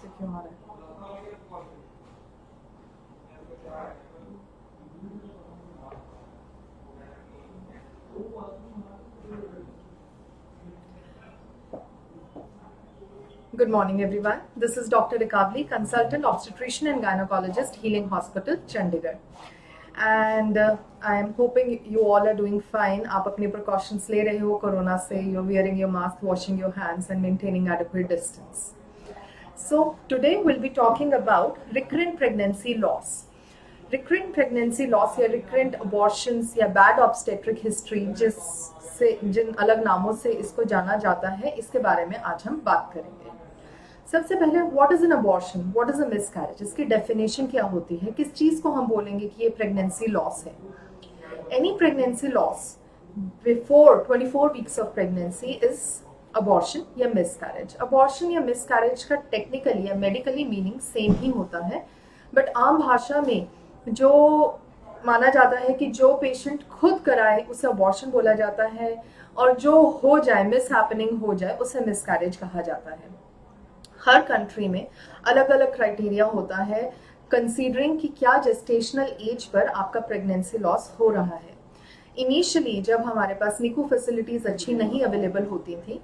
ऐसे क्यों आ रहा है? Good morning, everyone. This is Dr. Rikavli, consultant obstetrician and gynecologist, Healing Hospital, Chandigarh. And I am hoping you all are doing fine. आप अपने precautions ले रहे हो कोरोना से. You're wearing your mask, washing your hands, and maintaining adequate distance. So today we'll be talking about recurrent pregnancy loss. Recurrent pregnancy loss या recurrent abortions या bad obstetric history जिन अलग नामों से इसको जाना जाता है, इसके बारे में आज हम बात करेंगे. सबसे पहले what is an abortion, what is a miscarriage, इसकी डेफिनेशन क्या होती है, किस चीज को हम बोलेंगे कि ये प्रेगनेंसी लॉस है. Any pregnancy loss before 24 weeks of pregnancy is abortion या मिसकैरेज. अबॉर्शन या मिसकैरेज का टेक्निकली या मेडिकली मीनिंग सेम ही होता है, बट आम भाषा में जो माना जाता है कि जो पेशेंट खुद कराए उसे अबॉर्शन बोला जाता है, और जो हो जाए, मिस हैपनिंग हो जाए, उसे मिसकैरेज कहा जाता है. हर कंट्री में अलग अलग क्राइटेरिया होता है कंसीडरिंग कि क्या जेस्टेशनल एज पर आपका प्रेगनेंसी लॉस हो रहा है. इनिशियली जब हमारे पास निकू फैसिलिटीज अच्छी नहीं अवेलेबल होती थी,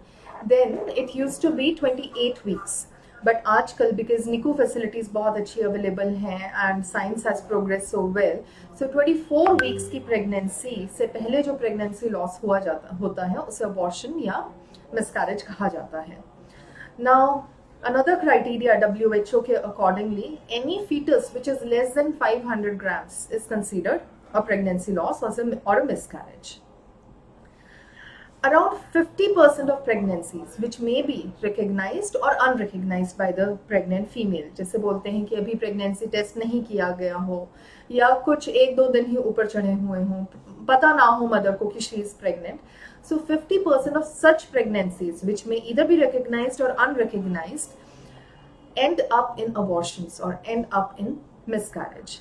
then it use to be 28 weeks. But आजकल बिकॉज निकू फैसिलिटीज बहुत अच्छी अवेलेबल हैं and science has progress so well, so 24 weeks की प्रेगनेंसी से पहले जो प्रेगनेंसी लॉस होता है उसे अबॉर्शन या मिसकैरेज कहा जाता है. नाउ another criteria WHO के accordingly, any fetus which is less than 500 grams is considered a pregnancy loss or a miscarriage. Around 50% of pregnancies which may be recognized or unrecognized by the pregnant female, जैसे बोलते हैं कि अभी pregnancy test नहीं किया गया हो या कुछ 1-2 दिन ही ऊपर चढ़े हुए हों, पता ना हो मदर को कि she is pregnant. So 50% of such pregnancies which may either be recognized or unrecognized end up in abortions or end up in miscarriage.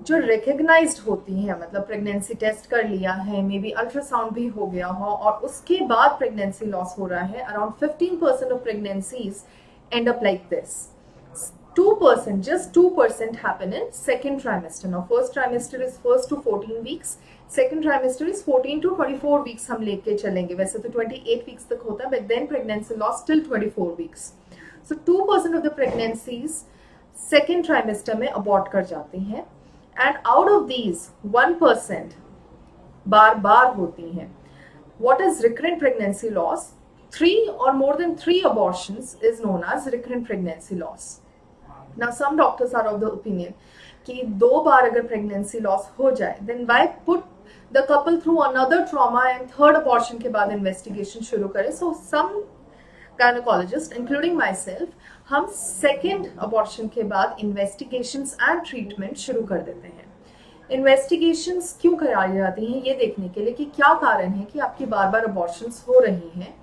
जो recognized होती हैं, मतलब प्रेगनेंसी टेस्ट कर लिया है, मे बी अल्ट्रासाउंड भी हो गया हो और उसके बाद प्रेगनेंसी लॉस हो रहा है, around 15% of pregnancies end up like this. 2%, just 2% happen in second trimester. Now first trimester is 1st to 14 weeks, second trimester is 14 to 24 weeks हम लेके चलेंगे. वैसे तो 28 weeks तक होता है, but then pregnancy loss till 24 weeks. So 2% of the pregnancies second trimester में abort कर जाती हैं, and out of these 1% बार बार होती हैं. What is recurrent pregnancy loss? 3 or more than 3 abortions is known as recurrent pregnancy loss. Now some doctors are of the opinion कि 2 बार अगर pregnancy loss हो जाए, then why put the couple through another trauma and third abortion के बाद investigation शुरू करें. So some gynecologists including myself, हम second abortion के बाद इन्वेस्टिगेशंस एंड ट्रीटमेंट शुरू कर देते हैं. इन्वेस्टिगेशंस क्यों कराई जाती हैं, ये देखने के लिए कि क्या कारण है कि आपकी बार बार अबॉर्शंस हो रही हैं.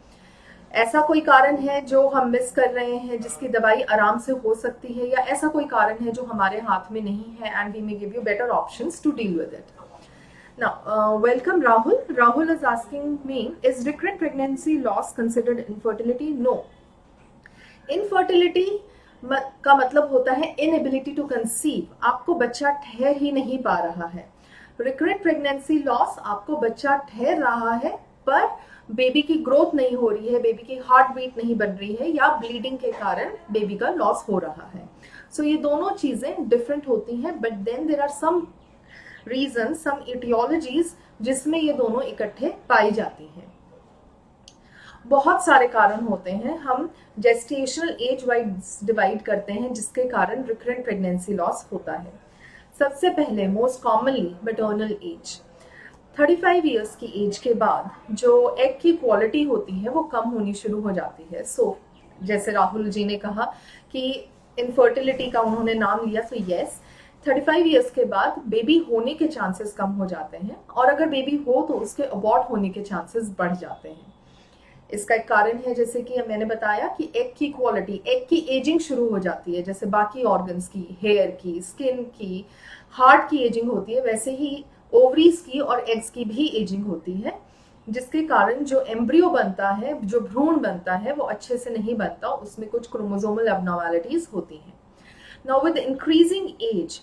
ऐसा कोई कारण है जो हम मिस कर रहे हैं जिसकी दवाई आराम से हो सकती है, या ऐसा कोई कारण है जो हमारे हाथ में नहीं है, and we may give you better options to deal with it. Now, welcome Rahul. Rahul is asking me, is recurrent pregnancy loss considered infertility? No. Infertility का मतलब होता है inability to conceive. आपको बच्चा ठहर ही नहीं पा रहा है. Recurrent pregnancy loss आपको बच्चा ठहर रहा है पर बेबी की ग्रोथ नहीं हो रही है, बेबी की हार्ट बीट नहीं बन रही है, या ब्लीडिंग के कारण बेबी का लॉस हो रहा है. सो ये दोनों चीजें डिफरेंट होती हैं, but then there are some reason, some etiologies जिसमें ये दोनों इकट्ठे पाई जाती हैं. बहुत सारे कारण होते हैं, हम जेस्टेशनल एज वाइज डिवाइड करते हैं जिसके कारण रिकरेंट प्रेगनेंसी लॉस होता है. सबसे पहले most commonly maternal age. 35 years की एज के बाद जो एग की क्वालिटी होती है वो कम होनी शुरू हो जाती है. सो जैसे राहुल जी ने कहा कि इनफर्टिलिटी का उन्होंने नाम लिया, सो यस, 35 इयर्स के बाद बेबी होने के चांसेस कम हो जाते हैं, और अगर बेबी हो तो उसके अबॉर्ट होने के चांसेस बढ़ जाते हैं. इसका एक कारण है, जैसे कि मैंने बताया, कि एग की क्वालिटी, एग की एजिंग शुरू हो जाती है. जैसे बाकी ऑर्गन्स की, हेयर की, स्किन की, हार्ट की एजिंग होती है, वैसे ही ओवरीज की और एग्स की भी एजिंग होती है. जिसके कारण जो एम्ब्रियो बनता है, जो भ्रूण बनता है, वो अच्छे से नहीं बनता, उसमें कुछ क्रोमोसोमल एबनॉर्मैलिटीज होती हैं। नाउ विद इंक्रीजिंग एज,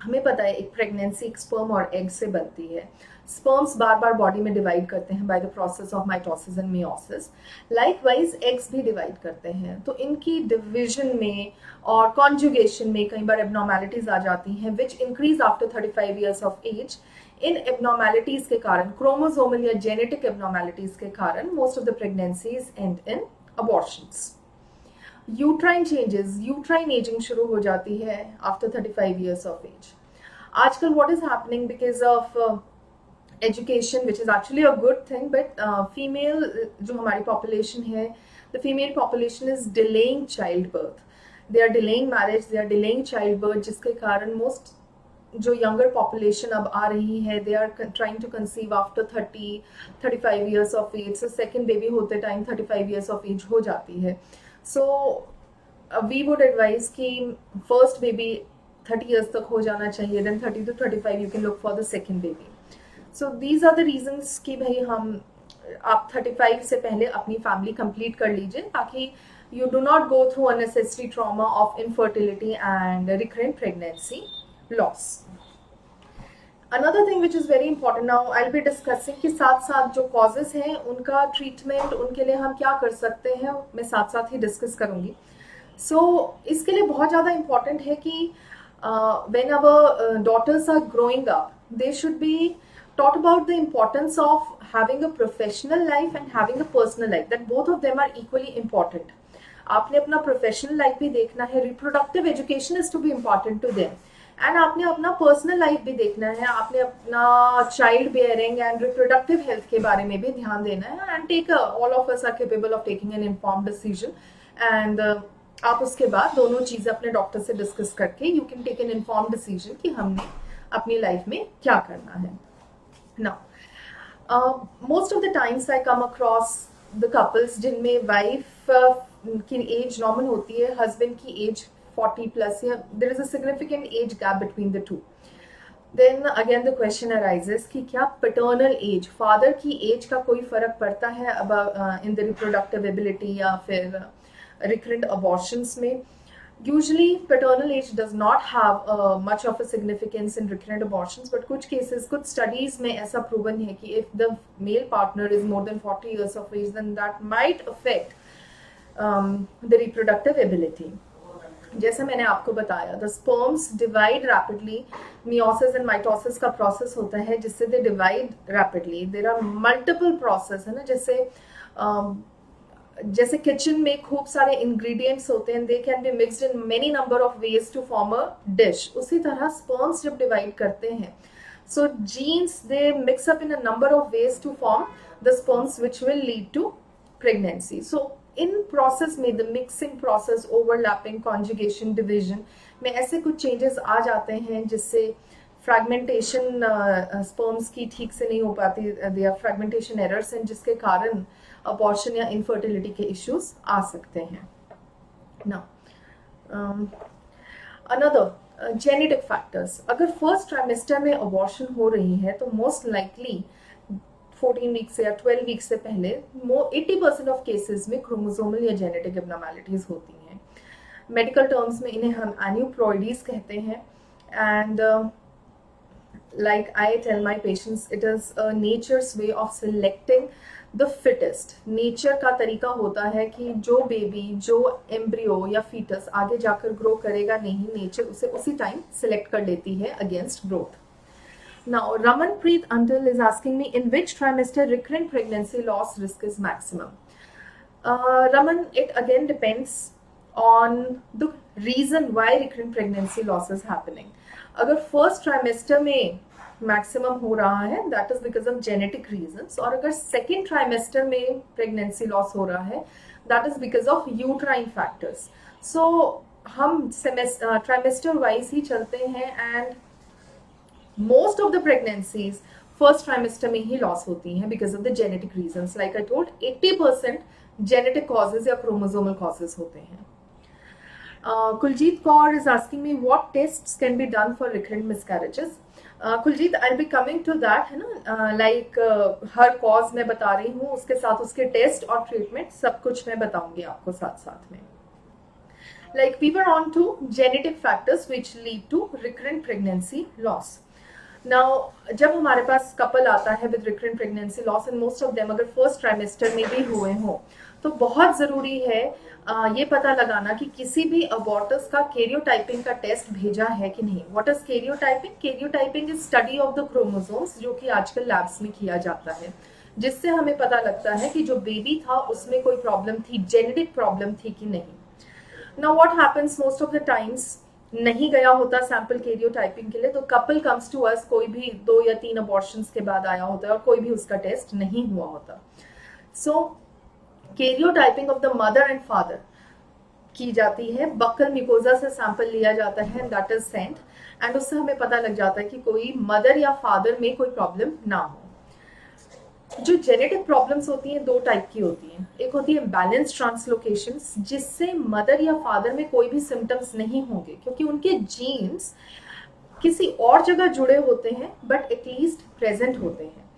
हमें पता है एक प्रेगनेंसी एक स्पर्म और एग से बनती है। स्पर्म्स बार बार बॉडी में डिवाइड करते हैं by the process of mitosis and meiosis. Likewise eggs भी डिवाइड करते हैं, तो इनकी डिवीजन में और कॉन्जुगेशन में कई बार एबनॉर्मैलिटीज आ जाती हैं which increase after 35 years of age. इन एबनॉर्मैलिटीज के कारण, क्रोमोसोमल या जेनेटिक एबनॉर्मैलिटीज के कारण, most of the pregnancies end in abortions. Uterine changes, uterine ageing शुरू हो जाती है आफ्टर 35 ईयर्स ऑफ एज। आजकल what is happening because of education, which is actually a good thing, but female जो हमारी population है, the female population is delaying child birth, they are delaying marriage, they are delaying child birth, जिसके कारण most जो younger population अब आ रही है, they are trying to conceive after 35 years of age. So second baby होते time 35 years of age हो जाती है। सो वी वुड एडवाइज कि फर्स्ट बेबी 30 ईयर्स तक हो जाना चाहिए, then 30 to 35 you can look for the second baby. So these are the reasons कि भाई आप 35 से पहले अपनी फैमिली कंप्लीट कर लीजिए, ताकि you do not go through unnecessary trauma of infertility and recurrent pregnancy loss. Another thing which is very important, now I'll be discussing कि साथ साथ जो causes हैं उनका treatment, उनके लिए हम क्या कर सकते हैं, मैं साथ साथ ही discuss करूँगी। So इसके लिए बहुत ज़्यादा important है कि when our daughters are growing up, they should be taught about the importance of having a professional life and having a personal life, that both of them are equally important. आपने अपना professional life भी देखना है, reproductive education is to be important to them, and आपने अपना personal life भी देखना है, आपने अपना child bearing and reproductive health के बारे में भी ध्यान देना है, and take all of us are capable of taking an informed decision, and आप उसके बाद दोनों चीजें अपने डॉक्टर से डिस्कस करके you can take an informed decision कि हमने अपनी लाइफ में क्या करना है। Now most of the times I come across the couples जिनमें वाइफ की एज नॉर्मल होती है, हस्बैंड की एज 40 प्लस, या there is a significant age gap between the two. Then again the question arises कि क्या पैटर्नल एज, फादर की age का कोई फर्क पड़ता है अब इन द रिप्रोडक्टिव एबिलिटी या फिर रिकरेंट अबॉर्शंस में? Usually paternal age does not have much of a significance in recurrent abortions, but कुछ cases, कुछ studies में ऐसा proven है कि if the male partner is more than 40 years of age, then that might affect the reproductive ability. जैसे मैंने आपको बताया, the sperms divide rapidly, meiosis and mitosis का process होता है जिससे they divide rapidly. There are multiple process है ना, जैसे किचन में खूब सारे इंग्रेडिएंट्स होते हैं, they can be mixed in many number of ways to form a dish, उसी तरह स्पर्म्स जब डिवाइड करते हैं, so genes they mix up in a number of ways to form the sperms which will lead to pregnancy. So in process में the mixing process, overlapping, conjugation, division में ऐसे कुछ changes आ जाते हैं जिससे फ्रैगमेंटेशन स्पर्म्स की ठीक से नहीं हो पाती, they are fragmentation errors, and जिसके कारण अबॉर्शन या इनफर्टिलिटी के इश्यूज आ सकते हैं। नाउ अनदर जेनेटिक फैक्टर्स, अगर फर्स्ट ट्राइमेस्टर में अबॉर्शन हो रही है तो मोस्ट लाइकली 14 वीक से या 12 वीक से पहले 80% ऑफ केसेस में क्रोमोसोमल या जेनेटिक एबनॉर्मैलिटीज होती हैं। मेडिकल टर्म्स में इन्हें हम एन्यूप्लॉइडीज कहते हैं, and like I tell my patients, it is a nature's way of selecting the fittest. Nature का तरीका होता है कि जो बेबी, जो एम्ब्रियो या फीटस आगे जाकर ग्रो करेगा नहीं, नेचर उसे उसी टाइम सिलेक्ट कर लेती है against growth. Now Ramanpreet Antal is asking me, in which trimester recurrent pregnancy loss risk is maximum? Raman, it again depends on the reason why recurrent pregnancy loss is happening. अगर first trimester में maximum हो रहा है, that is because of genetic reasons, और अगर second trimester में pregnancy loss हो रहा है, that is because of uterine factors. So हम ट्राइमेस्टर वाइज ही चलते हैं, and most of the pregnancies first trimester में ही लॉस होती हैं because of the genetic reasons. Like I told, 80% genetic causes या क्रोमोसोमल कॉजेज होते हैं। Kuljit Kaur is asking me what tests can be done for recurrent miscarriages. Kuljeet, I be coming to that, है ना, like हर cause मैं बता रही हूँ, उसके साथ उसके टेस्ट और ट्रीटमेंट सब कुछ मैं बताऊंगी आपको साथ साथ में. Like we were on to genetic factors which lead to recurrent pregnancy loss. Now, जब हमारे पास कपल आता है with recurrent pregnancy loss and most of them अगर फर्स्ट ट्राइमेस्टर में भी हुए हों, तो बहुत ज़रूरी है ये पता लगाना कि किसी भी अबॉर्टस का कैरियोटाइपिंग का टेस्ट भेजा है कि नहीं. What is karyotyping? Karyotyping is study of the chromosomes, जो कि आजकल लैब्स में किया जाता है, जिससे हमें पता लगता है कि जो बेबी था उसमें कोई प्रॉब्लम थी, जेनेटिक प्रॉब्लम थी कि नहीं. Now what happens most of the times, नहीं गया होता सैंपल कैरियोटाइपिंग के लिए, तो कपल कम्स टू अस, कोई भी 2 या 3 अबॉर्शंस के बाद आया होता है और कोई भी उसका टेस्ट नहीं हुआ होता. So karyotyping of the mother and father की जाती है, बक्कल मिकोजा से सैंपल लिया जाता है, दैट इज सेंट, एंड उससे हमें पता लग जाता है कि कोई मदर या फादर में कोई प्रॉब्लम ना हो. जो जेनेटिक प्रॉब्लम्स होती हैं 2 टाइप की होती हैं. एक होती है बैलेंस ट्रांसलोकेशंस, जिससे मदर या फादर में कोई भी सिम्टम्स नहीं होंगे क्योंकि उनके जीन्स किसी और जगह जुड़े होते हैं बट एटलीस्ट प्रेजेंट होते हैं.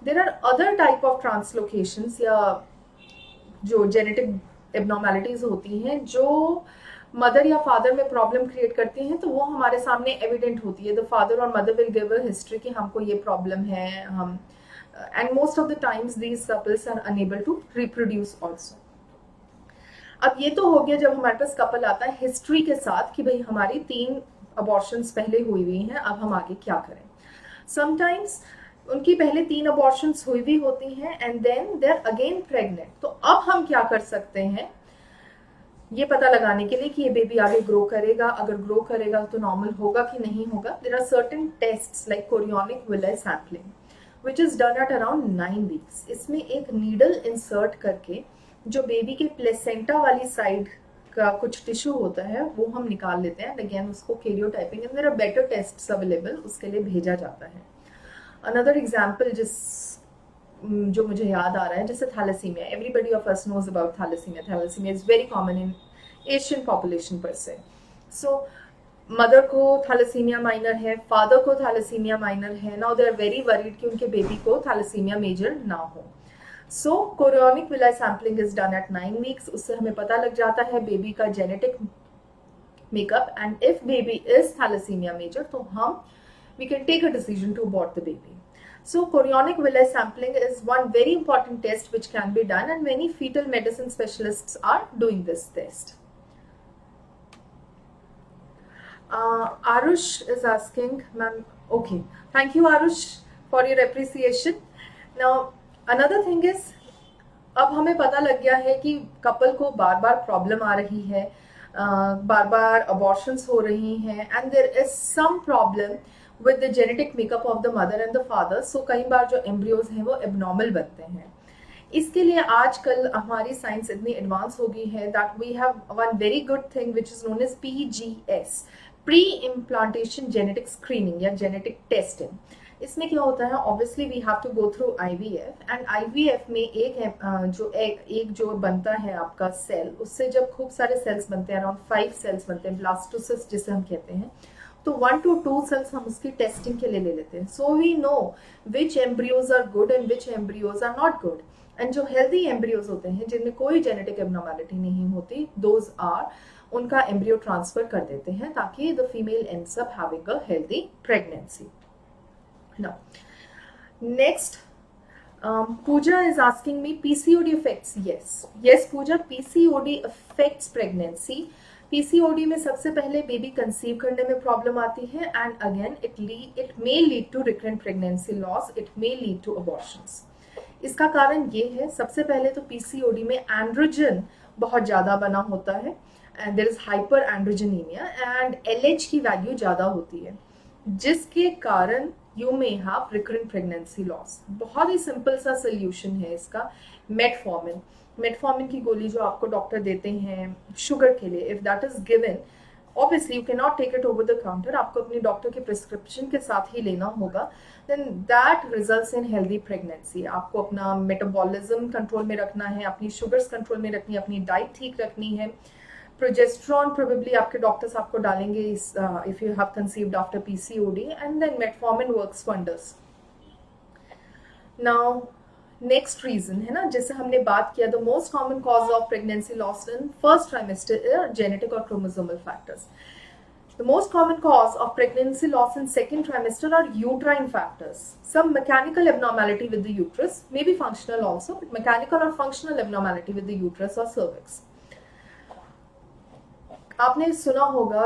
There are other type of translocations या जो जेनेटिक एबनॉर्मेलिटीज होती हैं जो मदर या फादर में प्रॉब्लम क्रिएट करती हैं, तो वो हमारे सामने एविडेंट होती है. द फादर और mother will give a history कि हमको ये प्रॉब्लम है, हम and most of the times these couples are unable to reproduce also. अब ये तो हो गया जब हमारे पास कपल आता है हिस्ट्री के साथ कि भाई हमारी 3 अबॉर्शंस पहले हुई हैं, अब हम आगे क्या करें. समटाइम्स उनकी पहले 3 अबॉर्शंस हुई भी होती हैं and then they are again pregnant. तो अब हम क्या कर सकते हैं ये पता लगाने के लिए कि ये बेबी आगे ग्रो करेगा, अगर ग्रो करेगा तो नॉर्मल होगा कि नहीं होगा. There are certain tests like chorionic villi sampling which is done at around 9 weeks. इसमें एक नीडल इंसर्ट करके जो बेबी के प्लेसेंटा वाली साइड का कुछ टिश्यू होता है वो हम निकाल लेते हैं. अगेन उसको karyotyping and there are better tests available, उसके लिए भेजा जाता है. अनदर एग्जांपल जो मुझे याद आ रहा है, जैसे thalassaemia. Everybody of us knows about thalassaemia. Thalassaemia is very common in Asian population per se. So mother को थैलेसीमिया माइनर है, फादर को थैलेसीमिया माइनर है. Now they are very worried कि उनके बेबी को थैलेसीमिया मेजर ना हो. So chorionic villi sampling is done at 9 weeks. उससे हमें पता लग जाता है बेबी का genetic makeup, and if baby is thalassaemia major तो हम we can take a decision to abort the baby. So chorionic villi sampling is one very important test which can be done, and many fetal medicine specialists are doing this test. Arush is asking, ma'am, okay, thank you Arush for your appreciation. Now another thing is, अब हमें पता लग गया है कि couple को बार बार problem आ रही है, बार बार अबॉर्शंस हो रही हैं, and there is some problem with the genetic makeup of the mother and the father. So कई बार जो एम्ब्रियोज हैं वो एबनॉर्मल बनते हैं. इसके लिए आजकल हमारी साइंस इतनी एडवांस हो गई है that we have one very good thing which is known as PGS, pre implantation genetic screening या जेनेटिक टेस्टिंग. इसमें क्या होता है, obviously we have to go through IVF, and IVF में एक जो बनता है आपका सेल, उससे जब खूब सारे सेल्स बनते हैं, अराउंड 5 सेल्स बनते हैं, ब्लास्टोसिस्ट जिसे हम कहते हैं, तो 1 to 2 सेल्स हम उसकी टेस्टिंग के लिए ले लेते हैं. So we know which embryos are good and which embryos are not good. And जो हेल्दी एम्ब्रियोज होते हैं जिनमें कोई जेनेटिक एबनॉर्मेलिटी नहीं होती, दोज आर, उनका एम्ब्रियो ट्रांसफर कर देते हैं ताकि the female ends up having a healthy pregnancy. Now next, Pooja is asking me PCOD affects. Yes Pooja, PCOD affects pregnancy. PCOD में सबसे पहले बेबी कंसीव करने में प्रॉब्लम आती है, and again it may lead to recurrent pregnancy loss, it may lead to abortions. इसका कारण ये है, सबसे पहले तो PCOD में एंड्रोजन बहुत ज्यादा बना होता है, and there is hyperandrogenaemia, and LH की वैल्यू ज्यादा होती है, जिसके कारण you may have recurrent pregnancy loss. बहुत ही सिंपल सा सोल्यूशन है इसका, मेटफॉर्मिन की गोली जो आपको डॉक्टर देते हैं शुगर के लिए, if that is given, obviously you can not take it over the counter, आपको अपने डॉक्टर के प्रिस्क्रिप्शन के साथ ही लेना होगा. Then that results in healthy pregnancy. आपको अपना मेटाबॉलिज्म कंट्रोल में रखना है, अपनी शुगर्स कंट्रोल में रखनी है, अपनी डाइट ठीक रखनी है, प्रोजेस्ट्रॉन प्रोबेबली आपके डॉक्टर्स आपको डालेंगे if you have conceived after PCOD, and then metformin works wonders. Now next reason है ना, जैसे हमने बात किया, the most common cause of pregnancy loss in first trimester genetic और chromosomal factors. The most common cause of pregnancy loss in second trimester are uterine factors. Some mechanical abnormality with the uterus, may be functional also, but mechanical or functional abnormality with the uterus or cervix. आपने सुना होगा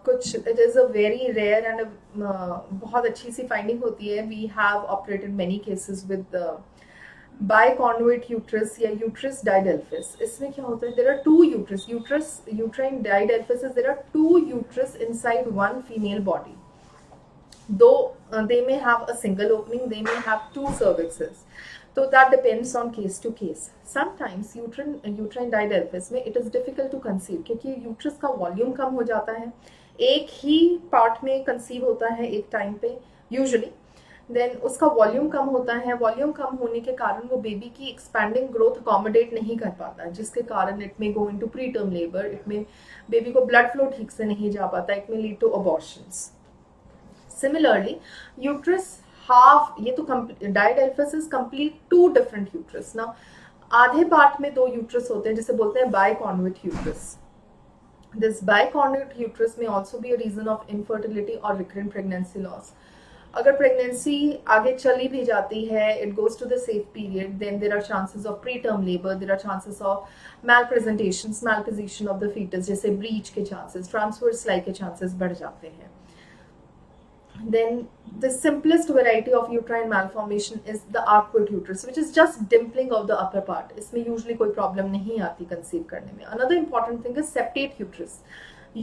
कुछ, it is a very rare and बहुत अच्छी सी finding होती है, we have operated many cases with bicornuate uterus या यूट्रस डाइडेल्फिस। इसमें क्या होता है, there are two uterus uterine didelphys, there are two uterus inside one female body, दो they may have a single opening, they may have two cervixes, so that depends on case to case. Sometimes uterine didelphys में it is difficult to conceive, क्योंकि uterus का volume कम हो जाता है, एक ही part में conceive होता है एक टाइम पे यूजुअली, देन उसका वॉल्यूम कम होता है, वॉल्यूम कम होने के कारण वो बेबी की एक्सपैंडिंग ग्रोथ अकोमोडेट नहीं कर पाता, जिसके कारण it may go into pre term labour, it may baby को ब्लड फ्लो ठीक से नहीं जा पाता, it may lead to abortions. Similarly, uterus half, ये तो didelphys is complete two different uterus ना, आधे पार्ट में दो यूट्रस होते हैं जिसे बोलते हैं bicornuate uterus. This bicornuate uterus may also be a reason of infertility और रिकरेंट प्रेगनेंसी लॉस। अगर प्रेगनेंसी आगे चली भी जाती है, it goes to the safe period, then there are chances of pre term labour, there are chances of malpresentation, malposition of the fetus, जैसे breech के chances, transverse lie के chances बढ़ जाते हैं। Then the simplest variety of uterine malformation is the arcuate uterus, which is just dimpling of the upper part. इसमें usually कोई problem नहीं आती conceive करने में। Another important thing is septate uterus.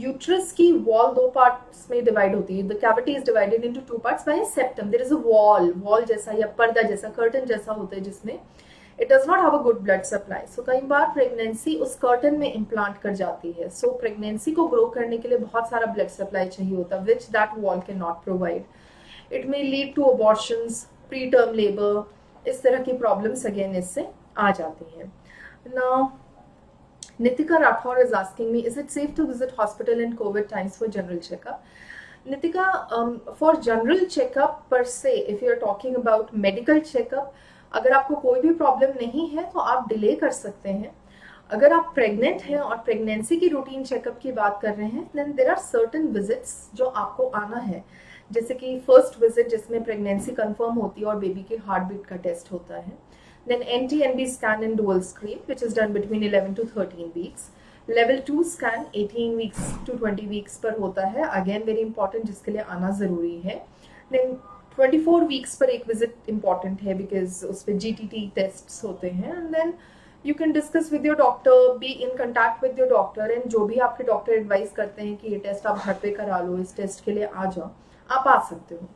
Uterus की wall दो parts में divide होती है। The cavity is divided into two parts by a septum. There is a wall जैसा या पर्दा जैसा, curtain जैसा होता है, जिसमें it does not have a good blood supply. So कई बार प्रेगनेंसी उस कर्टन में इम्प्लांट कर जाती है, सो प्रेगनेंसी को ग्रो करने के लिए बहुत सारा ब्लड सप्लाई चाहिए होता है, which that wall can not provide. It may lead to abortions, pre term labour, इस तरह की प्रॉब्लम्स अगेन इससे आ जाती हैं। Now Nitika Rathore is asking me, is it safe to visit hospital in COVID times for general checkup? Nitika, for general checkup per se, if you are talking about medical checkup, अगर आपको कोई भी प्रॉब्लम नहीं है तो आप डिले कर सकते हैं। अगर आप प्रेग्नेंट हैं और प्रेगनेंसी की रूटीन चेकअप की बात कर रहे हैं, then there are certain visits जो आपको आना है, जैसे कि फर्स्ट विजिट जिसमें प्रेगनेंसी कंफर्म होती है और बेबी की हार्ट बीट का टेस्ट होता है, then NT&B scan in dual screen which is done between 11 to 13 weeks, level 2 scan 18 weeks to 20 weeks पर होता है, अगेन वेरी इंपॉर्टेंट, जिसके लिए आना जरूरी है। देन 24 वीक्स पर एक विजिट इंपॉर्टेंट है, बिकॉज उस पर GTT टेस्ट होते हैं, and then you can discuss with your doctor, be in contact with your doctor, and जो भी आपके डॉक्टर एडवाइस करते हैं कि ये टेस्ट आप घर पे करा लो, इस टेस्ट के लिए आ जाओ, आप आ सकते हो।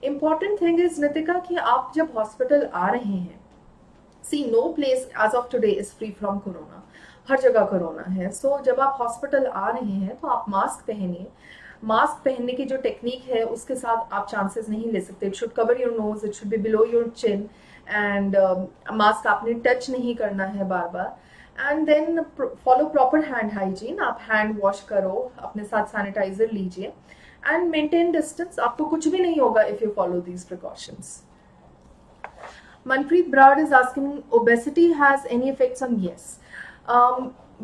इंपॉर्टेंट थिंग इज नितिका कि आप जब हॉस्पिटल आ रहे हैं, see no place as of today is free from Corona, हर जगह कोरोना है, सो जब आप हॉस्पिटल आ रहे हैं तो आप मास्क पहनिए। मास्क पहनने की जो टेक्निक है उसके साथ आप चांसेस नहीं ले सकते, it should cover your nose, it should be below your chin, and mask आपने टच नहीं करना है बार बार, and then follow proper hand hygiene, आप हैंड वॉश करो, अपने साथ सैनिटाइजर लीजिए, एंड मेंटेन डिस्टेंस, आपको कुछ भी नहीं होगा if you follow these precautions. Manpreet Brad is asking, obesity has any effects on? Yes.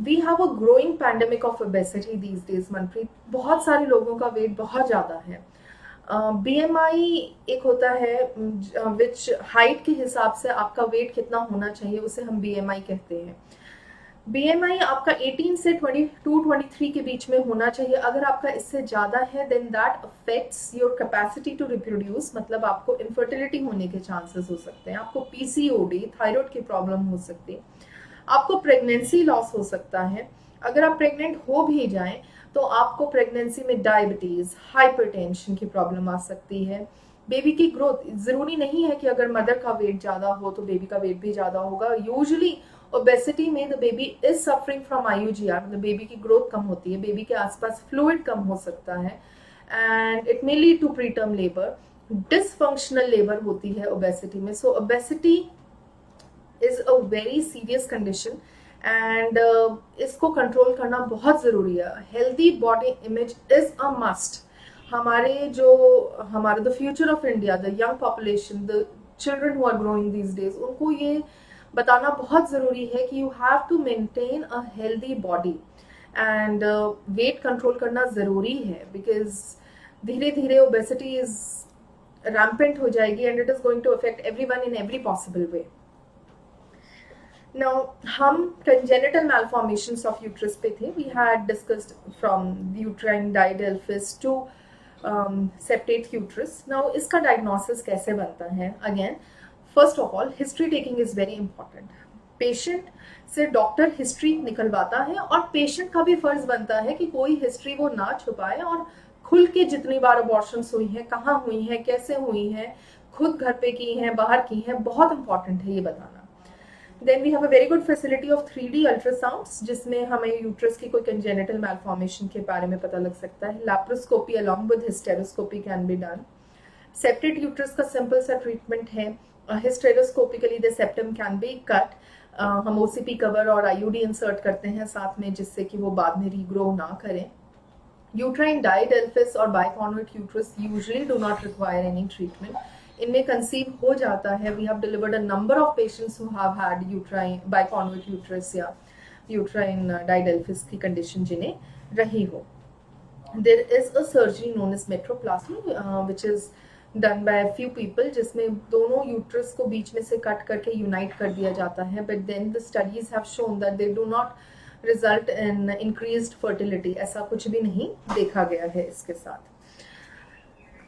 We have a growing pandemic of obesity these days, Manpreet. बहुत सारे लोगों का वेट बहुत ज़्यादा है। BMI एक होता है विच हाइट के हिसाब से आपका वेट कितना होना चाहिए, उसे हम BMI कहते हैं। BMI आपका 18 से 22-23 के बीच में होना चाहिए। अगर आपका इससे ज़्यादा है then that affects your capacity to reproduce, मतलब आपको इनफर्टिलिटी होने के चांसेस हो सकते हैं, आपको PCOD, थायराइड की प्रॉब्लम हो सकती है, आपको प्रेगनेंसी लॉस हो सकता है। अगर आप प्रेग्नेंट हो भी जाएं तो आपको प्रेगनेंसी में डायबिटीज, हाइपरटेंशन की प्रॉब्लम आ सकती है। बेबी की ग्रोथ, जरूरी नहीं है कि अगर मदर का वेट ज्यादा हो तो बेबी का वेट भी ज्यादा होगा। यूजुअली ओबेसिटी में the baby is suffering from IUGR, मतलब बेबी की ग्रोथ कम होती है, बेबी के आसपास फ्लूइड कम हो सकता है, and it may lead to pre term labour, dysfunctional labour होती है ओबेसिटी में। So obesity is a very serious condition and इसको कंट्रोल करना बहुत ज़रूरी है. Healthy body image is a must. हमारा the future of India, the young population, the children who are growing these days, उनको ये बताना बहुत ज़रूरी है कि you have to maintain a healthy body. And weight control करना ज़रूरी है, बिकॉज धीरे धीरे ओबेसिटी इज रैम्पेंट हो जाएगी and it is going to affect everyone in every possible way. Now, हम congenital malformations of uterus पे थे. We had discussed from uterine didelphys to septate uterus. Now, इसका diagnosis कैसे बनता है? Again, first of all, history taking is very important. Patient से doctor history निकलवाता है और पेशेंट का भी फर्ज बनता है कि कोई हिस्ट्री वो ना छुपाए और खुल के जितनी बार अबॉर्शंस हुई हैं, कहाँ हुई हैं, कैसे हुई हैं, खुद घर पे की हैं, बाहर की हैं, बहुत इंपॉर्टेंट है ये बताना. Then we have a very good facility of 3D ultrasounds, जिसमें हमें यूट्रस की कोई कंजेनिटल मैलफॉर्मेशन के बारे में पता लग सकता है. Laparoscopy along with hysteroscopy can be done. Septate uterus का सिंपल सा ट्रीटमेंट है. Hysteroscopically the septum can be cut. हम OCP कवर और IUD इंसर्ट करते हैं साथ में, जिससे कि वो बाद में रीग्रो ना करें. यूट्राइन डाइडेल्फिस और bicornuate uterus usually do not require any treatment. इनमें कंसीव हो जाता है. We have delivered a number of patients who have had uterine bicornuate uterus या यूट्राइन डाइडेल्फिस की कंडीशन जिन्हें रही हो. There is a surgery known as metroplasty which is done by few people, जिसमें दोनों यूट्रस को बीच में से कट करके यूनाइट कर दिया जाता है. But then the studies have shown that they do not result in increased fertility. ऐसा कुछ भी नहीं देखा गया है इसके साथ.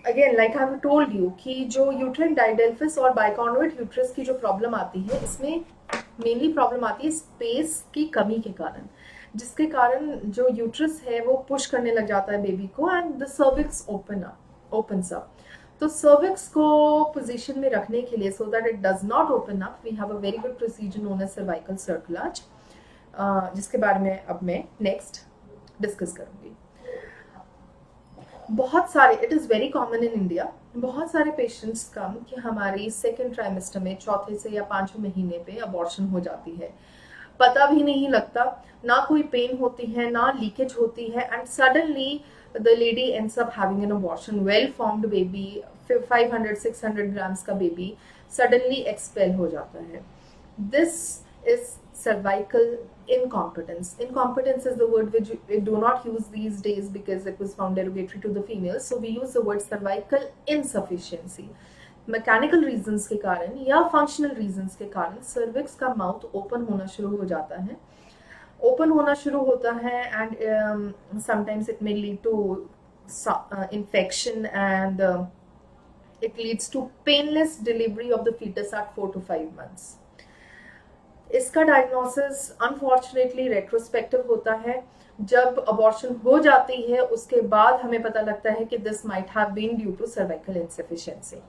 Again, like I have told you कि जो यूट्राइन डाइडेल्फिस और बाइकॉन्वेट यूट्रस की जो प्रॉब्लम आती है, इसमें मेनली प्रॉब्लम आती है स्पेस की कमी के कारण, जिसके कारण जो यूट्रस है वो पुश करने लग जाता है बेबी को and the cervix opens up. तो सर्विक्स को पोजीशन में रखने के लिए, so that it does not open up, we have a very good procedure known as cervical cerclage, जिसके बारे में अब मैं नेक्स्ट डिस्कस करूंगी. बहुत सारे, it is very common in India, बहुत सारे पेशेंट्स कम कि हमारी सेकेंड ट्राइमेस्टर में, चौथे से या 5वें महीने पे अबॉर्शन हो जाती है. पता भी नहीं लगता, ना कोई पेन होती है, ना लीकेज होती है, and suddenly the lady ends up having an abortion. Well formed baby, 500-600 grams का baby suddenly expel हो जाता है. This is cervical incompetence. Incompetence is the word which we do not use these days because it was found derogatory to the females. So we use the word cervical insufficiency. Mechanical reasons के कारण या functional reasons के कारण cervix का mouth open होना शुरू हो जाता है. ओपन होना शुरू होता है and sometimes it may lead to infection and it leads to painless delivery of the fetus at 4 to 5 months. इसका डायग्नोसिस अनफॉर्चुनेटली रेट्रोस्पेक्टिव होता है. जब अबॉर्शन हो जाती है उसके बाद हमें पता लगता है कि this might have been due to cervical insufficiency.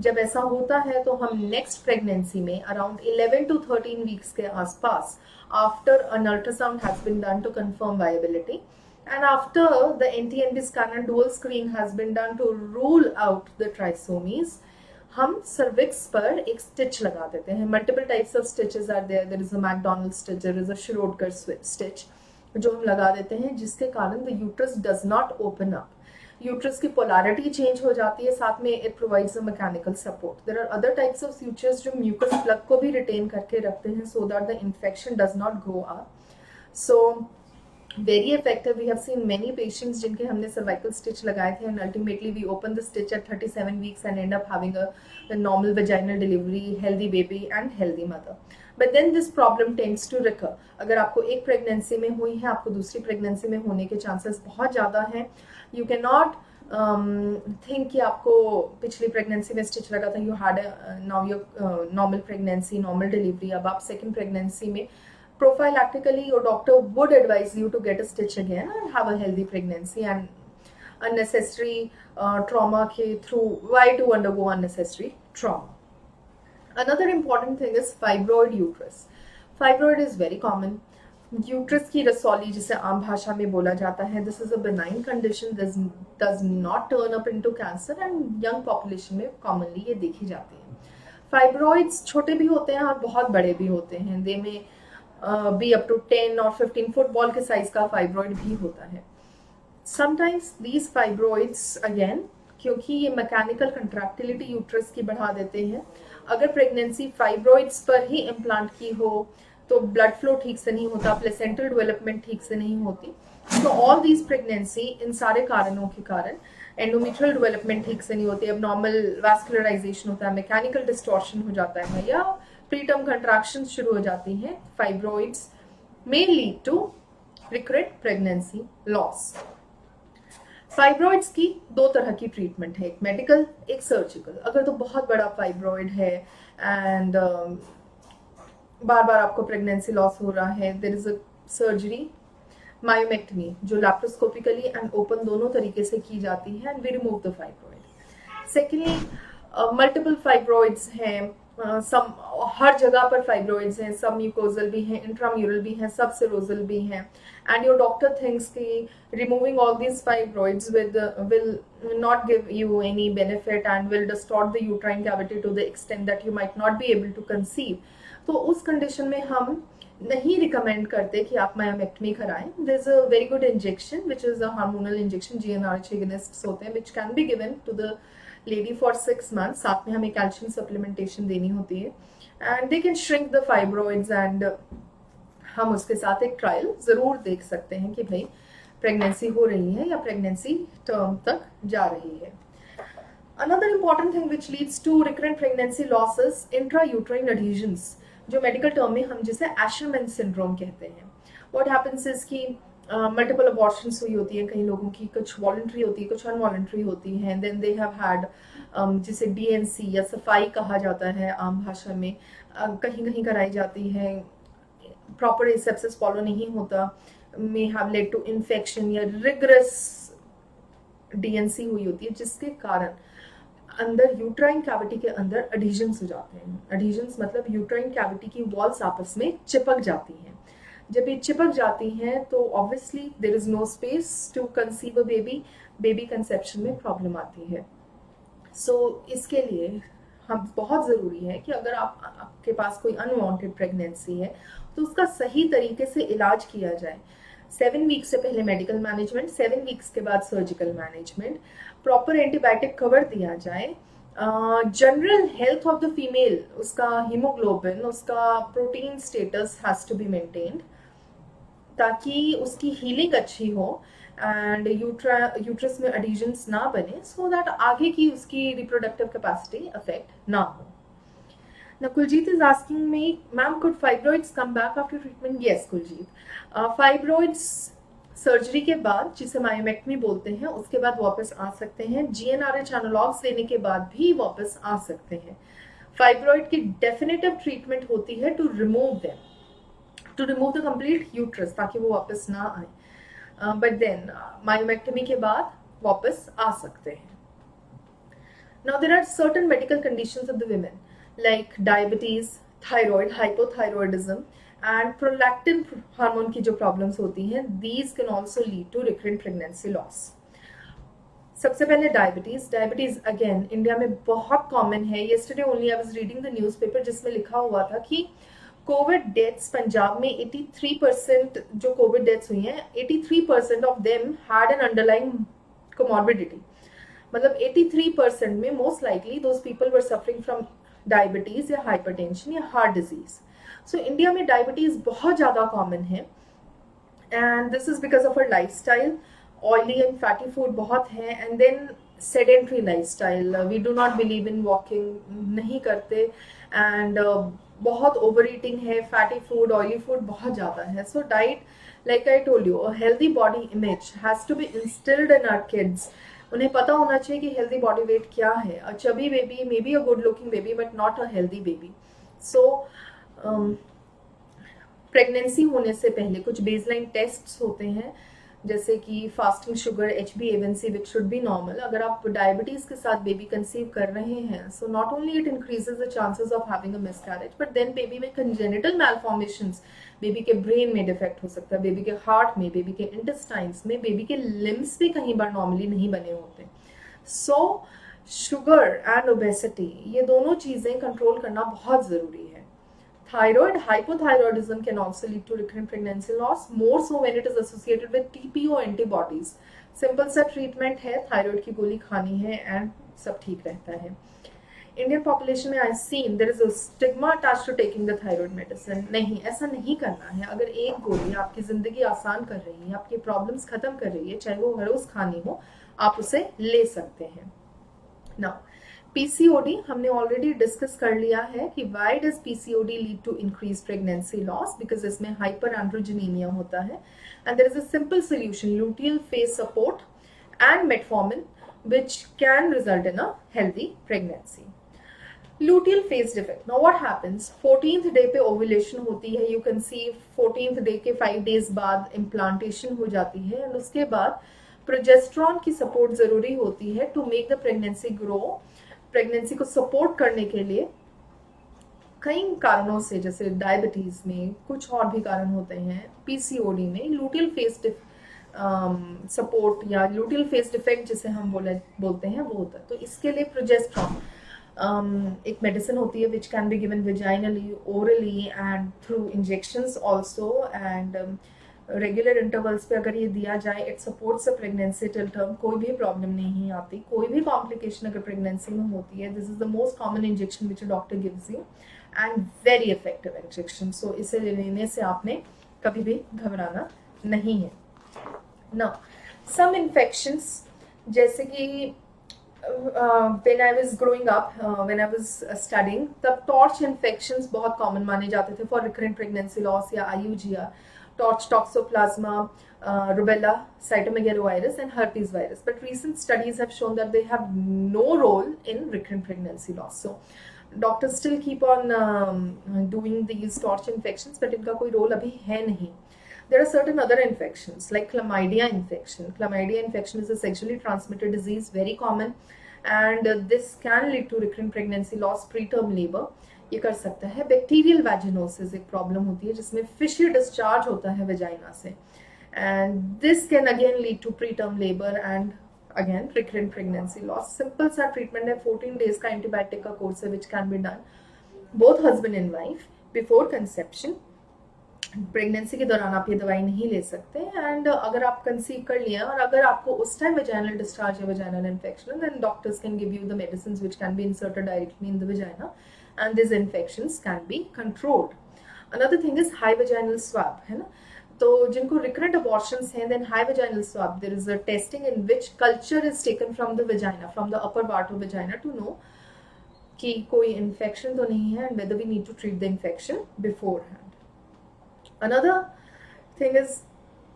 जब ऐसा होता है तो हम नेक्स्ट प्रेगनेंसी में अराउंड 11 to 13 वीक्स के आसपास, after an ultrasound has been done to confirm viability and after the NT-NB scan and dual screen has been done to rule out the trisomies, हम cervix पर एक stitch लगा देते हैं. Multiple types of stitches are there. There is a McDonald stitch, there is a Schrodker stitch जो हम लगा देते हैं, जिसके कारण the uterus does not open up. Uterus की पोलैरिटी चेंज हो जाती है, साथ में it provides a mechanical support. There are other types of sutures जो म्यूकस प्लग को भी रिटेन करके रखते हैं so that the infection does not go up. So very effective. We have seen many patients जिनके हमने सर्वाइकल स्टिच लगाए थे and ultimately we open the stitch at 37 weeks and end up having a normal vaginal delivery, healthy baby and healthy mother. But then this problem tends to recur. अगर आपको एक pregnancy में हुई है, आपको दूसरी प्रेगनेंसी में होने के चांसेस बहुत ज़्यादा हैं. यू कैन नॉट थिंक कि आपको पिछली प्रेगनेंसी में स्टिच लगा था, you had now your normal pregnancy, normal delivery. अब आप सेकेंड प्रेगनेंसी में prophylactically your doctor would advise you to get a stitch again and have a healthy pregnancy and unnecessary trauma ke through. Why to undergo unnecessary trauma? Another important thing is fibroid uterus. Fibroid is very common. Uterus की रसौली जिसे आम भाषा में बोला जाता है, this is a benign condition, this does not turn up into cancer and young population में commonly ये देखी जाती है. फाइब्रॉइड्स छोटे भी होते हैं और बहुत बड़े भी होते हैं. दे में बी अप टू 10 और 15 फुटबॉल के साइज का फाइब्रॉइड भी होता है. समटाइम्स दीज फाइब्रॉइड्स अगेन, क्योंकि ये मैकेनिकल कंट्रैक्टिलिटी यूट्रस की बढ़ा देते हैं. अगर प्रेगनेंसी फाइब्रॉइड्स पर ही इम्प्लांट की हो तो ब्लड फ्लो ठीक से नहीं होता, प्लेसेंटल डेवलपमेंट ठीक से नहीं होती. तो ऑल दीज प्रेगनेंसी, इन सारे कारणों के कारण एंडोमेट्रियल डेवलपमेंट ठीक से नहीं होती, अब नॉर्मल वैस्कुलराइजेशन होता है, मैकेनिकल डिस्टॉर्शन हो जाता है, या प्रीटर्म कंट्रैक्शन शुरू हो जाती हैं. Fibroids may lead to recurrent pregnancy loss. Fibroids की दो तरह की ट्रीटमेंट है, एक मेडिकल, एक सर्जिकल. अगर तो बहुत बड़ा फाइब्रॉइड है एंड बार बार आपको प्रेगनेंसी लॉस हो रहा है, there is a surgery, myomectomy, जो लैप्रोस्कोपिकली एंड ओपन दोनों तरीके से की जाती है, and we remove the fibroid. Secondly, multiple fibroids हैं, सम हर जगह पर फाइब्रॉइड्स हैं, सब म्यूकोजल भी हैं, इंट्राम्यूरल भी हैं, सब सेरोजल भी हैं, एंड योर डॉक्टर थिंक्स कि removing all these fibroids will not give you any benefit and will distort the uterine cavity to the extent that you might not be able to conceive. तो उस condition में हम नहीं recommend करते कि आप myomectomy कराएं. There is a very good injection which is a hormonal injection, GnRH agonists होते हैं, which can be given to the lady for 6 months. साथ में हमें कैल्शियम सप्लीमेंटेशन देनी होती है, and they can shrink the fibroids, and हम उसके साथ एक ट्रायल जरूर देख सकते हैं कि भाई प्रेगनेंसी हो रही है या प्रेगनेंसी टर्म तक जा रही है. Another important thing which leads to recurrent pregnancy loss is intrauterine adhesions, जो मेडिकल टर्म में हम जिसे एशरमैन सिंड्रोम कहते हैं. What happens is कि मल्टीपल अबॉर्शंस हुई होती हैं कई लोगों की, कुछ वॉलंटरी होती है, कुछ अनवॉलंटरी होती हैं. देन दे हैव हैड जिसे DNC या सफाई कहा जाता है आम भाषा में, कहीं कहीं कराई जाती है, प्रॉपर एसेप्सिस फॉलो नहीं होता, may have led to infection, या रिगरस DNC हुई होती है, जिसके कारण अंदर यूट्राइन कैविटी के अंदर एडिशंस हो जाते हैं. एडिशंस मतलब यूट्राइन कैविटी की वॉल्स आपस में चिपक जाती हैं. जब ये चिपक जाती हैं तो obviously there is no space to conceive a baby, baby conception में प्रॉब्लम आती है. सो इसके लिए हम बहुत ज़रूरी है कि अगर आपके पास कोई अनवांटेड प्रेगनेंसी है तो उसका सही तरीके से इलाज किया जाए. 7 वीक्स से पहले मेडिकल मैनेजमेंट, 7 वीक्स के बाद surgical management, proper antibiotic cover दिया जाए, general health of the female, उसका हीमोग्लोबिन, उसका protein status has to be maintained ताकि उसकी हीलिंग अच्छी हो एंड यूट्रस में एडिशंस ना बने, सो दैट आगे की उसकी रिप्रोडक्टिव कैपेसिटी अफेक्ट ना हो. Now Kuljit is asking me, ma'am, could fibroids come back after treatment? Yes, Kuljit. Fibroids surgery के बाद, जिसे मायोमेक्टमी बोलते हैं, उसके बाद वापस आ सकते हैं. GnRH एनालॉग्स देने के बाद भी वापस आ सकते हैं. फाइब्रॉइड की डेफिनेटिव ट्रीटमेंट होती है to remove them, to remove the complete uterus, ताकि वो वापस ना आए. बट देन मायोमेक्टमी के बाद वापस आ सकते हैं. Now there are certain medical conditions of the women like diabetes, thyroid, hypothyroidism and prolactin hormone की जो प्रॉब्लम्स होती हैं, these can also lead to recurrent pregnancy loss. सबसे पहले डायबिटीज अगेन इंडिया में बहुत कॉमन है. yesterday only I was reading the newspaper जिसमें लिखा हुआ था कि कोविड डेथ्स पंजाब में 83% जो कोविड डेथ्स हुई हैं, 83% of them had an underlying comorbidity. मतलब 83% में most likely those people were suffering from diabetes या हाइपरटेंशन या हार्ट डिजीज. सो इंडिया में डायबिटीज बहुत ज़्यादा कॉमन है, and this is because of our lifestyle. Oily and fatty food बहुत है, and then sedentary lifestyle. We do not believe in walking, नहीं करते, एंड बहुत ओवर ईटिंग है, फैटी फूड, ऑयली फूड बहुत ज़्यादा है. So diet, like I told you, a healthy body image has to be instilled in our kids. उन्हें पता होना चाहिए कि हेल्दी बॉडी वेट क्या है. अ chubby baby may be a good looking baby but not a healthy baby. So pregnancy होने से पहले कुछ बेसलाइन टेस्ट्स होते हैं, जैसे कि fasting sugar, HbA1c which should be normal. अगर आप डायबिटीज के साथ बेबी कंसीव कर रहे हैं, so not only it increases the chances of having a miscarriage, but then baby में कंजेनिटल मैलफॉर्मेशंस, बेबी के ब्रेन में डिफेक्ट हो सकता है, बेबी के हार्ट में, बेबी के इंटेस्टाइन्स में, बेबी के लिम्स भी कहीं बार नॉर्मली नहीं बने होते. सो शुगर एंड ओबेसिटी, ये दोनों चीज़ें कंट्रोल करना बहुत ज़रूरी है. Thyroid hypothyroidism can also lead to recurrent pregnancy loss, more so when it is associated with TPO antibodies. Simple सा ट्रीटमेंट है, थायराइड की गोली खानी है एंड सब ठीक रहता है. इंडियन पॉपुलेशन में I seen there is a stigma attached to taking the thyroid medicine. नहीं, ऐसा नहीं करना है. अगर एक गोली आपकी जिंदगी आसान कर रही है, आपकी प्रॉब्लम्स खत्म कर रही है, चाहे वो हर रोज खानी हो, आप उसे ले सकते हैं. नाउ पीसीओडी हमने ऑलरेडी डिस्कस कर लिया है कि why does PCOD lead to increase pregnancy loss, because इसमें हाइपर एंड्रोजेनीमिया होता है and there is a simple solution, luteal phase support and metformin, which can result in a healthy pregnancy. Luteal phase defect. Now what happens? 14th day पे ovulation होती है. You can see 14th day के 5 days बाद implantation हो जाती है and उसके बाद प्रोजेस्ट्रॉन की सपोर्ट जरूरी होती है to make the pregnancy grow. Pregnancy को सपोर्ट करने के लिए कई कारणों से, जैसे डायबिटीज में, कुछ और भी कारण होते हैं, पीसीओडी में लुटियल फेज सपोर्ट या लुटियल फेज डिफेक्ट जिसे हम बोलते हैं वो होता है. तो इसके लिए प्रोजेस्ट्रॉन एक मेडिसिन होती है which can be given vaginally, orally and through injections also, and regular intervals पे अगर ये दिया जाए it supports a pregnancy till term. कोई भी प्रॉब्लम नहीं आती, कोई भी कॉम्प्लिकेशन अगर प्रेगनेंसी में होती है, this is the most common injection which a doctor gives you and very effective injection. So इसे लेने से आपने कभी भी घबराना नहीं है. Now, some infections, जैसे कि when I was growing up, when I was studying, तब torch infections बहुत common माने जाते थे for recurrent pregnancy loss या IUGR, torch toxoplasma, rubella, cytomegalovirus and herpes virus. But recent studies have shown that they have no role in recurrent pregnancy loss. So doctors still keep on doing these torch infections, but इनका कोई role अभी है नहीं. There are certain other infections like chlamydia infection. Chlamydia infection is a sexually transmitted disease, very common, and this can lead to recurrent pregnancy loss, preterm labor. ये कर सकता है. Bacterial vaginosis एक problem होती है जिसमें fishy discharge होता है vagina से, and this can again lead to preterm labor and again recurrent pregnancy loss. Simple सा treatment है, 14 days का antibiotic का course है which can be done both husband and wife before conception. Pregnancy के दौरान आप ये दवाई नहीं ले सकते एंड अगर आप कंसीव कर लिया और अगर आपको उस टाइम वेजाइनल डिस्चार्ज या vaginal infection, then doctors can give you the medicines which can be inserted directly in the vagina and this infections can be controlled. Another thing is high vaginal swab, है ना. तो जिनको recurrent abortions हैं, then high vaginal swab, there is a testing in which culture is taken from the vagina, from the upper part of vagina to know कि कोई infection तो नहीं है and whether we need to treat the infection beforehand. Another thing is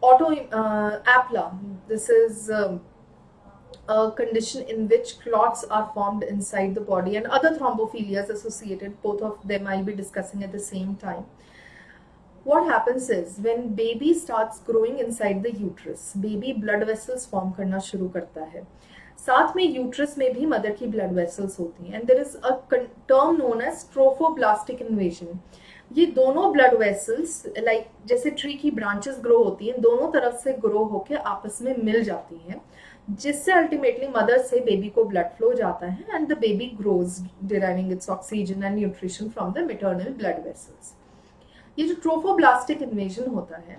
APLA. This is a condition in which clots are formed inside the body and other thrombophilias associated. Both of them I'll be discussing at the same time. What happens is when baby starts growing inside the uterus, baby blood vessels form करना शुरू करता है. साथ में uterus में भी mother की blood vessels होती हैं and there is a term known as trophoblastic invasion. ये दोनों ब्लड वेसल्स लाइक जैसे ट्री की ब्रांचेस ग्रो होती हैं, दोनों तरफ से ग्रो होके आपस में मिल जाती हैं, जिससे अल्टीमेटली मदर से बेबी को ब्लड फ्लो जाता है and the baby grows deriving it's oxygen and nutrition from the maternal blood vessels. ये जो ट्रोफोब्लास्टिक इन्वेजन होता है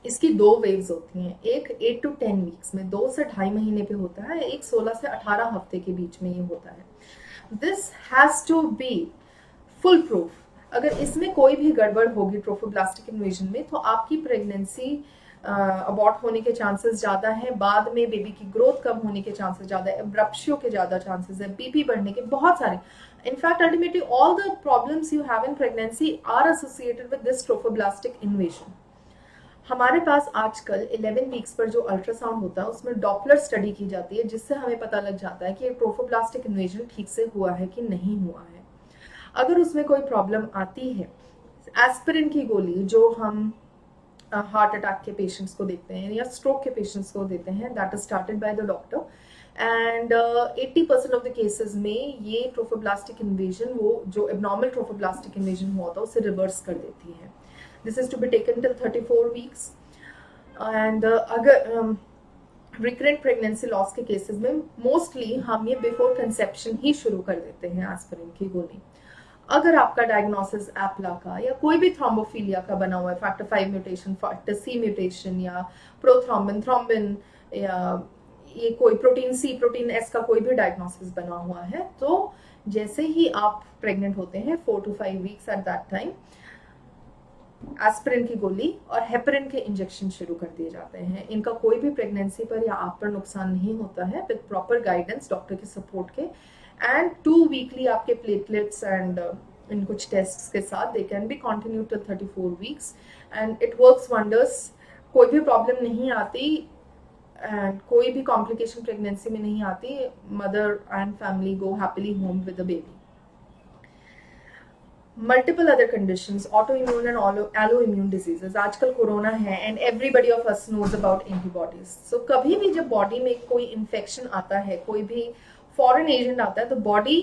इसकी 2 वेव्स होती हैं. एक 8 to 10 वीक्स में, 2 से 2.5 महीने पे होता है, एक 16 से 18 हफ्ते के बीच में ये होता है. This has to be foolproof. अगर इसमें कोई भी गड़बड़ होगी ट्रोफोब्लास्टिक इन्वेजन में तो आपकी प्रेगनेंसी अबॉर्ट होने के चांसेस ज़्यादा हैं, बाद में बेबी की ग्रोथ कम होने के चांसेस ज़्यादा है, एब्रप्शियो के ज़्यादा चांसेस है, बीपी बढ़ने के बहुत सारे. In fact ultimately all the problems you have in pregnancy are associated with this trophoblastic invasion. हमारे पास आजकल 11 वीक्स पर जो अल्ट्रासाउंड होता है उसमें डॉपलर स्टडी की जाती है जिससे हमें पता लग जाता है कि ट्रोफोब्लास्टिक इन्वेजन ठीक से हुआ है कि नहीं हुआ है. अगर उसमें कोई प्रॉब्लम आती है, एस्पिरिन की गोली जो हम हार्ट अटैक के पेशेंट्स को देते हैं या स्ट्रोक के पेशेंट्स को देते हैं, that is started by the doctor and 80% of the cases में ये ट्रोफोब्लास्टिक इन्वेजन, वो जो एबनॉर्मल ट्रोफोब्लास्टिक इन्वेजन हुआ था उसे रिवर्स कर देती है. This is to be taken till 34 weeks and अगर रिकरेंट प्रेगनेंसी लॉस के केसेस में मोस्टली हम ये बिफोर कंसेप्शन ही शुरू कर देते हैं एस्पिरिन की गोली. अगर आपका डायग्नोसिस एप्ला का या कोई भी थ्रोम्बोफीलिया का बना हुआ है, factor 5 mutation, factor C mutation या प्रोथ्रोम्बिन, थ्रोम्बिन या ये कोई प्रोटीन सी, प्रोटीन एस का कोई भी डायग्नोसिस बना हुआ है, तो जैसे ही आप प्रेग्नेंट होते हैं 4 to 5 weeks at that time aspirin की गोली और हेपरिन के इंजेक्शन शुरू कर दिए जाते हैं। इनका कोई भी प्रेगनेंसी पर या आप पर नुकसान नहीं होता है विद प्रॉपर गाइडेंस डॉक्टर के सपोर्ट के। एंड 2 वीकली आपके प्लेटलेट्स एंड इन कुछ टेस्ट्स के साथ दे can B continue till 34 weeks and it works wonders. कोई भी प्रॉब्लम नहीं आती एंड कोई भी कॉम्प्लिकेशन प्रेगनेंसी में नहीं आती। Mother and family go happily home with the baby. Multiple other conditions, autoimmune and alloimmune diseases, आजकल कोरोना है and everybody of us knows about antibodies. So कभी भी जब बॉडी में कोई इन्फेक्शन आता है, कोई भी फॉरेन एजेंट आता है, तो body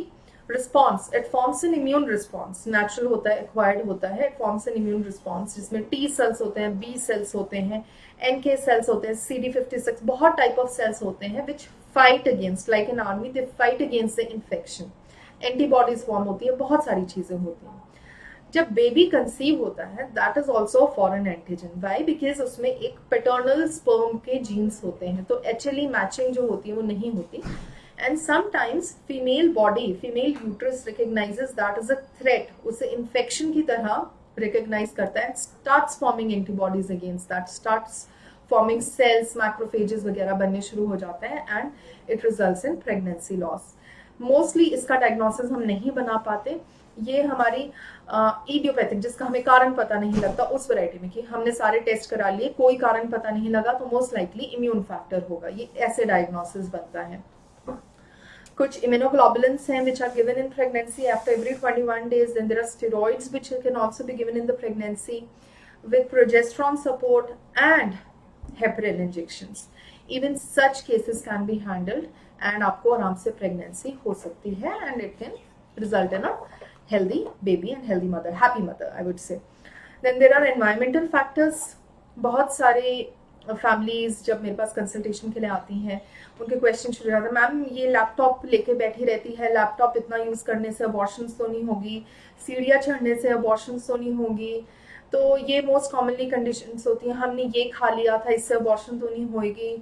response, it forms an immune response. Natural होता है, एक्वायर्ड होता है, it forms an immune response जिसमें टी सेल्स होते हैं, बी सेल्स होते हैं, NK सेल्स होते हैं, CD56, बहुत टाइप ऑफ सेल्स होते हैं which fight against, like an army, they fight against the infection. Antibodies form होती है, बहुत सारी चीजें होती हैं। जब बेबी कंसीव होता है that is also foreign antigen. Why? Because उसमें एक पेटर्नल स्पर्म के जीन्स होते हैं, तो HLE मैचिंग जो होती है वो नहीं होती। And sometimes female body, female uterus recognises that is a threat, उसे इन्फेक्शन की तरह रिकग्नाइज करता है, starts forming antibodies against that, starts forming sales, macrophages वगैरह बनने शुरू हो जाते हैं and it results in pregnancy loss. Mostly इसका डायग्नोसिस हम नहीं बना पाते। ये हमारी इडियोपैथिक, जिसका हमें कारण पता नहीं लगता, उस वैरायटी में कि हमने सारे टेस्ट करा लिए, कोई कारण पता नहीं लगा, तो मोस्ट लाइकली इम्यून फैक्टर होगा। ये ऐसे डायग्नोसिस बनता है। कुछ immunoglobulins हैं which are given in pregnancy after every 21 days. Then there are steroids which can also be given in the pregnancy with progesterone support and heparin injections. Even such cases can be handled and आपको आराम से pregnancy हो सकती है and it can result in a healthy baby and healthy mother, happy mother I would say. Then there are environmental factors. बहुत सारे families जब मेरे पास कंसल्टेशन के लिए आती हैं, उनके क्वेश्चन शुरू हो जाते हैं, मैम ये लैपटॉप लेके बैठी रहती है, लैपटॉप इतना यूज करने से अबॉर्शंस तो नहीं होगी, सीढ़ियाँ चढ़ने से अबॉर्शंस तो नहीं होगी, तो ये मोस्ट कॉमनली कंडीशंस होती हैं, हमने ये खा लिया था इससे अबॉर्शन तो नहीं होगी।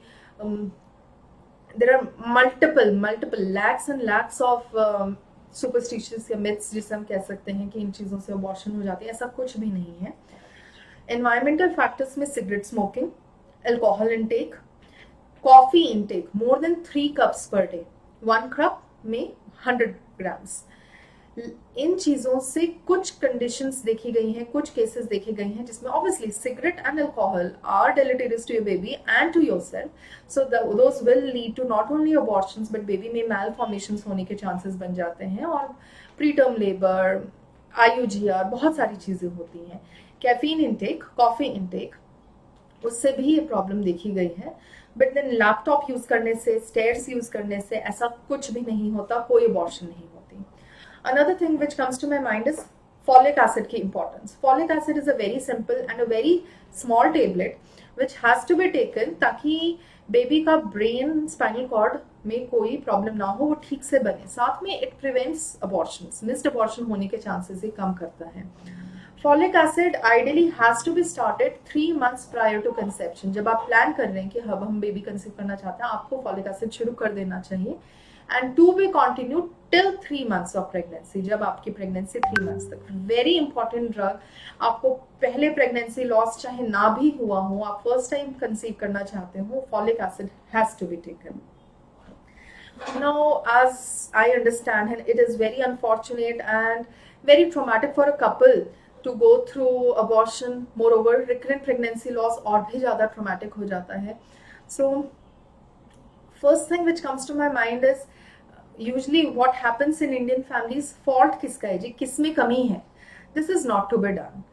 There are multiple lakhs and lakhs of superstitious या मिथ्स जिसे हम कह सकते हैं कि इन चीज़ों से अबॉर्शन हो जाती है। ऐसा कुछ भी नहीं है। एनवायरमेंटल फैक्टर्स में cigarette smoking, alcohol intake, coffee intake more than 3 cups per day, 1 cup में 100 grams, इन चीजों से कुछ कंडीशंस देखी गई हैं, कुछ केसेस देखे गए हैं जिसमें obviously cigarette and alcohol are deleterious to your baby and to yourself, so those will lead to not only abortions but baby में मैलफॉर्मेशंस होने के चांसेस बन जाते हैं और प्री टर्म लेबर, IUGR, बहुत सारी चीजें होती हैं। कैफीन इनटेक, कॉफी इनटेक, उससे भी ये प्रॉब्लम देखी गई है। बट देन लैपटॉप यूज करने से, स्टेयर्स यूज करने से ऐसा कुछ भी नहीं होता, कोई अबॉर्शन नहीं होती। Another thing which comes to my mind is folic acid की importance. Folic acid is a very simple and a very small tablet which has to be taken ताकि बेबी का ब्रेन, स्पाइनल कॉर्ड में कोई problem ना हो, वो ठीक से बने। साथ में it prevents abortions, missed abortion होने के चांसेस ही कम करता है। Folic acid ideally has to be started 3 months prior to conception. जब आप प्लान कर रहे हैं कि अब हम बेबी कंसीव करना चाहते हैं, आपको फॉलिक एसिड शुरू कर देना चाहिए and to be continue till 3 months of pregnancy, जब आपकी प्रेगनेंसी 3 months तक। Very important drug. आपको पहले प्रेगनेंसी लॉस चाहे ना भी हुआ हो, आप फर्स्ट टाइम कंसीव करना चाहते हो, folic acid has to be taken. Now, as I understand, and it is very unfortunate and very traumatic for a couple to go through abortion. Moreover, recurrent pregnancy loss और भी ज़्यादा traumatic हो जाता है। So, first thing which comes to my mind is usually what happens in Indian families, fault किसका है जी, किसमें कमी है? This is not to be done.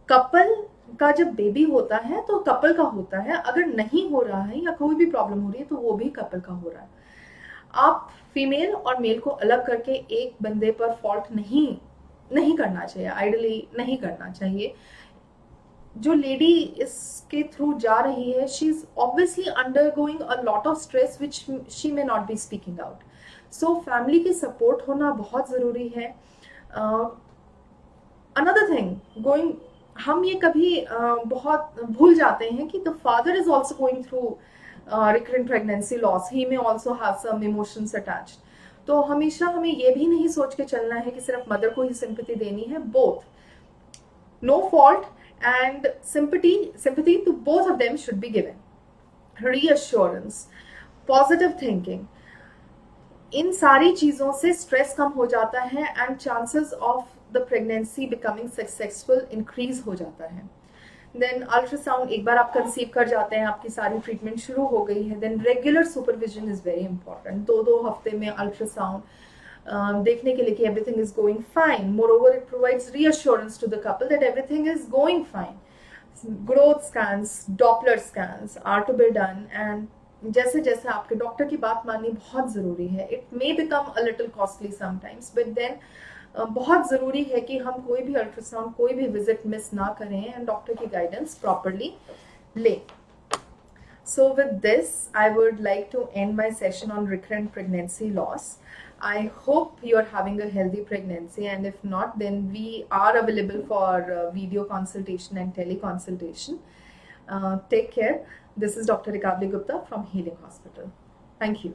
Couple का जब बेबी होता है तो कपल का होता है, अगर नहीं हो रहा है या कोई भी प्रॉब्लम हो रही है तो वो भी कपल का हो रहा है। आप फीमेल और मेल को अलग करके एक बंदे पर फॉल्ट नहीं करना चाहिए, आइडियली नहीं करना चाहिए। जो लेडी इसके थ्रू जा रही है, she is obviously undergoing a lot of stress which she may not be speaking out. So family की सपोर्ट होना बहुत ज़रूरी है। अनदर थिंग गोइंग, हम ये कभी बहुत भूल जाते हैं कि the father is also going through recurrent pregnancy loss, he may also have some emotions attached. तो हमेशा हमें ये भी नहीं सोच के चलना है कि सिर्फ मदर को ही सिंपैथी देनी है. Both, no fault and sympathy to both of them should be given. Reassurance, positive thinking, इन सारी चीज़ों से स्ट्रेस कम हो जाता है and chances of the pregnancy becoming successful increase हो जाता है. देन अल्ट्रासाउंड, एक बार आप कंसीव कर जाते हैं, आपकी सारी ट्रीटमेंट शुरू हो गई है, then regular supervision is very important. 2-2 हफ्ते में अल्ट्रासाउंड देखने के लिए कि everything is going fine. Moreover it provides reassurance to the couple that everything is going fine. Growth scans, Doppler scans are to be done, and जैसे जैसे आपके doctor की बात माननी बहुत ज़रूरी है. It may become a little costly sometimes, but then बहुत ज़रूरी है कि हम कोई भी अल्ट्रासाउंड, कोई भी विजिट मिस ना करें एंड डॉक्टर की गाइडेंस प्रॉपरली लें. So with this, I would like to end my session on recurrent pregnancy loss. I hope you're having a healthy pregnancy, and if not, then we are available for video consultation and teleconsultation. Take care. This is Dr. Rikavli Gupta from Healing Hospital. Thank you.